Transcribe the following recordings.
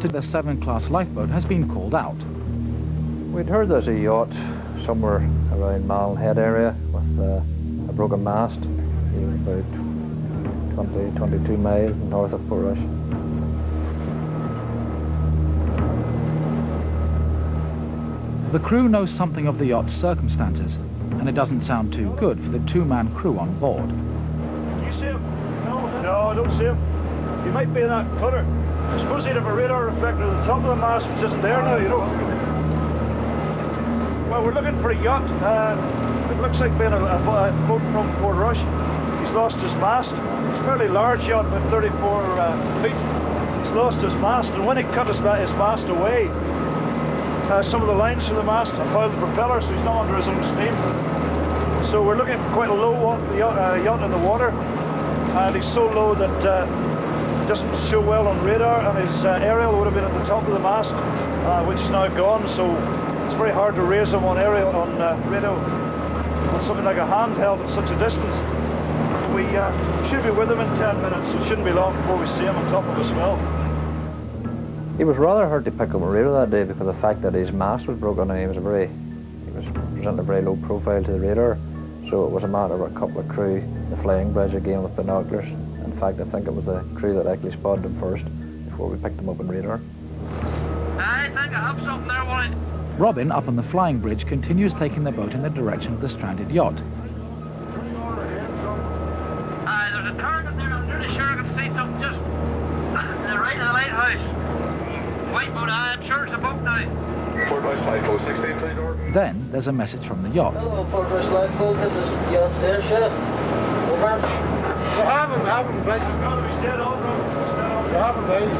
to the 7-class lifeboat has been called out. We'd heard there's a yacht somewhere around Malin Head area with a broken mast, about 22 miles north of Portrush. The crew knows something of the yacht's circumstances, and it doesn't sound too good for the 2-man crew on board. You see him? No, I don't see him. He might be in that cutter. I suppose he'd have a radar reflector at the top of the mast, which isn't there now, you know. Well, we're looking for a yacht. It looks like being a boat from Portrush. He's lost his mast. It's a fairly large yacht, about 34 feet. He's lost his mast, and when he cut his mast away, some of the lines from the mast have fouled the propeller, so he's not under his own steam. So we're looking for quite a low yacht in the water, and he's so low that it doesn't show well on radar, and his aerial would have been at the top of the mast, which is now gone, so it's very hard to raise him on aerial, on radio, on something like a handheld at such a distance. We should be with him in 10 minutes, so it shouldn't be long before we see him on top of a swell. He was rather hard to pick up on radar that day because of the fact that his mast was broken and he was presenting a very low profile to the radar. So it was a matter of a couple of crew, the flying bridge again with binoculars. In fact, I think it was the crew that actually spotted him first before we picked him up on radar. I think I have something there, Warren. Robin, up on the flying bridge, continues taking the boat in the direction of the stranded yacht. There's a turn up there. I'm nearly sure I can see something just to the right of the lighthouse. White boat, I'm sure it's a boat now. Portrush Lifeboat 16, please, over. Then there's a message from the yacht. Hello, Portrush Lifeboat, this is the yacht's airship. Over. We haven't, please. We haven't, please.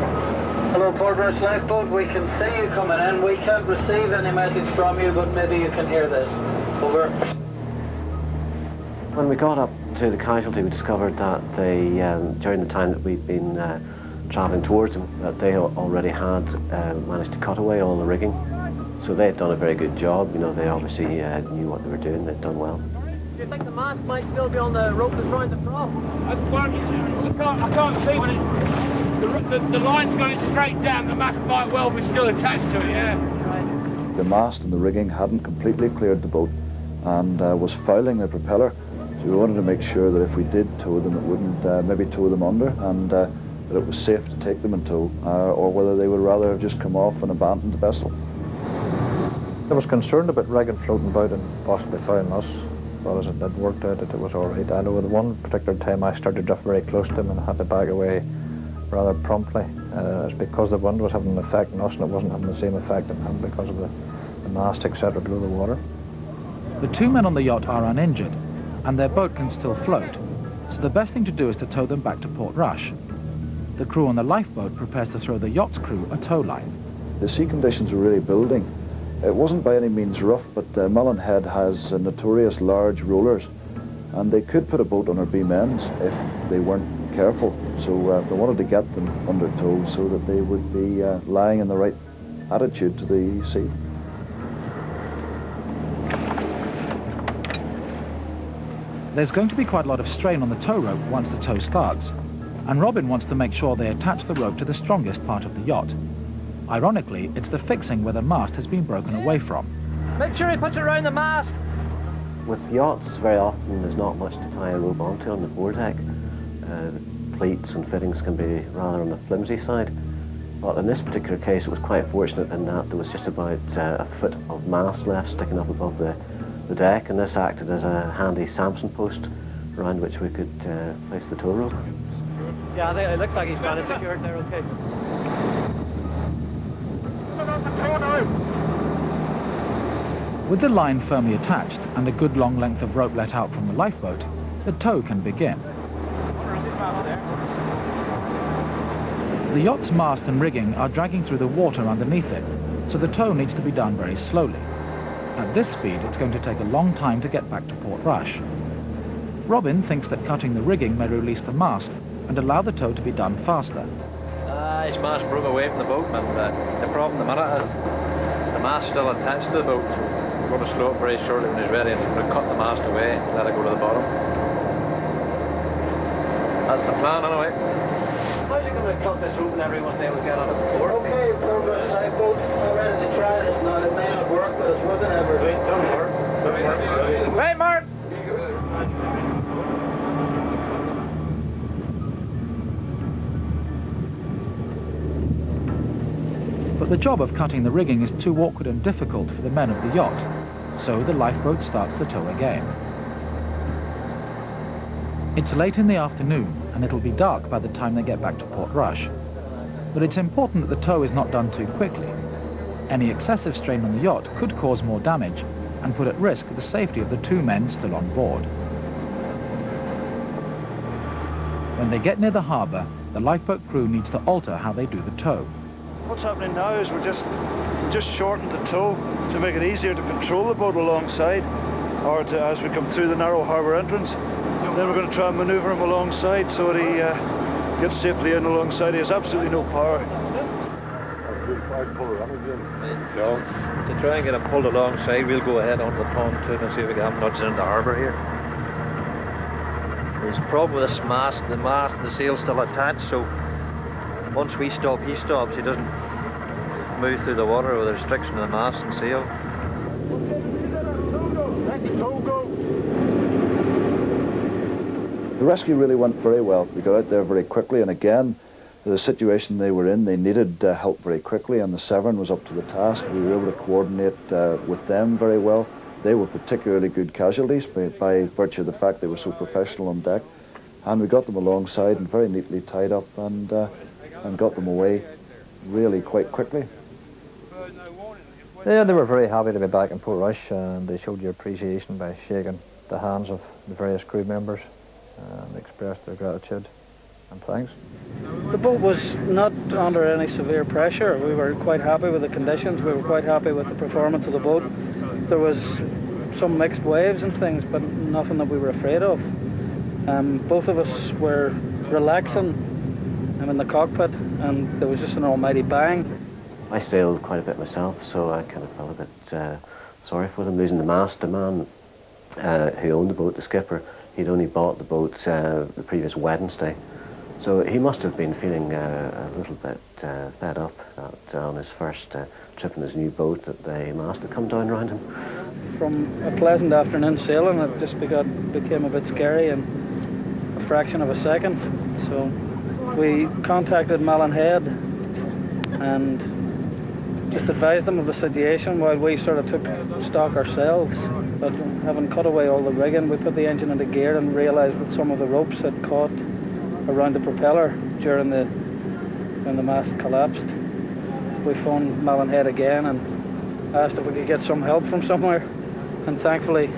Hello, Portrush Lifeboat, we can see you coming in. We can't receive any message from you, but maybe you can hear this. Over. When we got up to the casualty, we discovered that they, during the time that we'd been travelling towards them, that they already had managed to cut away all the rigging. So they had done a very good job. You know, they obviously knew what they were doing. They'd done well. Do you think the mast might still be on the rope that's around the prop? I can't see when the line's going straight down. The mast might well be still attached to it, yeah. The mast and the rigging hadn't completely cleared the boat and was fouling the propeller. So we wanted to make sure that if we did tow them, it wouldn't maybe tow them under, and that it was safe to take them in tow, or whether they would rather have just come off and abandoned the vessel. I was concerned about rigging floating about and possibly fouling us, but as it did worked out that it was all right. I know at one particular time I started to drift very close to him and had to back away rather promptly. It's because the wind was having an effect on us and it wasn't having the same effect on him because of the mast, etc., below the water. The 2 men on the yacht are uninjured, and their boat can still float, so the best thing to do is to tow them back to Portrush. The crew on the lifeboat prepares to throw the yacht's crew a tow line. The sea conditions were really building. It wasn't by any means rough, but Malin Head has notorious large rollers, and they could put a boat on her beam ends if they weren't careful. So they wanted to get them under tow so that they would be lying in the right attitude to the sea. There's going to be quite a lot of strain on the tow rope once the tow starts, and Robin wants to make sure they attach the rope to the strongest part of the yacht. Ironically, it's the fixing where the mast has been broken away from. Make sure he puts it around the mast. With yachts, very often there's not much to tie a rope onto on the foredeck. Pleats and fittings can be rather on the flimsy side. But in this particular case, it was quite fortunate in that there was just about a foot of mast left sticking up above the deck, and this acted as a handy Samson post around which we could place the tow rope. Yeah, I think it looks like he's got it secured there, okay. With the line firmly attached and a good long length of rope let out from the lifeboat, the tow can begin. The yacht's mast and rigging are dragging through the water underneath it, so the tow needs to be done very slowly. At this speed, it's going to take a long time to get back to Portrush. Robin thinks that cutting the rigging may release the mast and allow the tow to be done faster. His mast broke away from the boat, and the problem at the minute is the mast's still attached to the boat. So we're going to slow it very shortly when he's ready, and we're going to cut the mast away and let it go to the bottom. That's the plan anyway. How's it going to cut this rope and everyone's able to get on it before? Okay, Portrush lifeboat. I'm ready to try this now. It may not work, but it's working ever. Right, don't work. Don't work. Hey, Mark! But the job of cutting the rigging is too awkward and difficult for the men of the yacht, so the lifeboat starts to tow again. It's late in the afternoon, and it'll be dark by the time they get back to Portrush. But it's important that the tow is not done too quickly. Any excessive strain on the yacht could cause more damage and put at risk the safety of the 2 men still on board. When they get near the harbour, the lifeboat crew needs to alter how they do the tow. What's happening now is we're just shortened the tow to make it easier to control the boat alongside, or to, as we come through the narrow harbour entrance. Then we're going to try and manoeuvre him alongside so that he gets safely in alongside. He has absolutely no power. No. To try and get him pulled alongside, we'll go ahead onto the pontoon and see if we can have him nudged into the harbour here. There's a problem with this mast. The mast and the sail's still attached, so once we stop, he stops. He doesn't move through the water with a restriction of the mast and sail. The rescue really went very well. We got out there very quickly, and again, the situation they were in, they needed help very quickly, and the Severn was up to the task. We were able to coordinate with them very well. They were particularly good casualties by virtue of the fact they were so professional on deck, and we got them alongside and very neatly tied up and got them away really quite quickly. Yeah, they were very happy to be back in Portrush, and they showed your appreciation by shaking the hands of the various crew members and expressed their gratitude and thanks. The boat was not under any severe pressure. We were quite happy with the conditions. We were quite happy with the performance of the boat. There was some mixed waves and things, but nothing that we were afraid of. Both of us were relaxing in the cockpit, and there was just an almighty bang. I sailed quite a bit myself, so I kind of felt a bit sorry for them losing the mast. The man who owned the boat, the skipper, he'd only bought the boat the previous Wednesday. So he must have been feeling a little bit fed up that on his first trip in his new boat that the mast had come down around him. From a pleasant afternoon sailing, it just became a bit scary in a fraction of a second. So we contacted Malin Head and just advised them of the situation while we sort of took stock ourselves. But having cut away all the rigging, we put the engine into gear and realised that some of the ropes had caught around the propeller when the mast collapsed. We phoned Malin Head again and asked if we could get some help from somewhere, and thankfully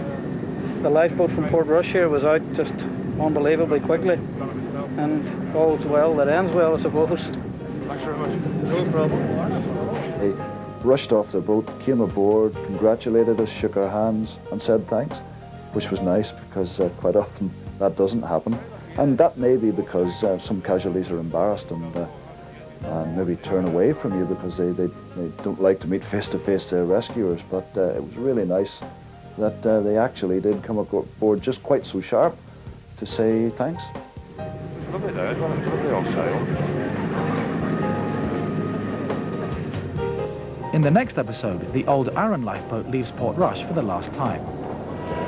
the lifeboat from Portrush here was out just unbelievably quickly, and all's well that ends well, I suppose. Thanks very much. No problem. They rushed off the boat, came aboard, congratulated us, shook our hands and said thanks, which was nice because quite often that doesn't happen. And that may be because some casualties are embarrassed and maybe turn away from you because they don't like to meet face-to-face rescuers. But it was really nice that they actually did come aboard just quite so sharp to say thanks. Lovely day, lovely old sail. In the next episode, the old Arran lifeboat leaves Portrush for the last time.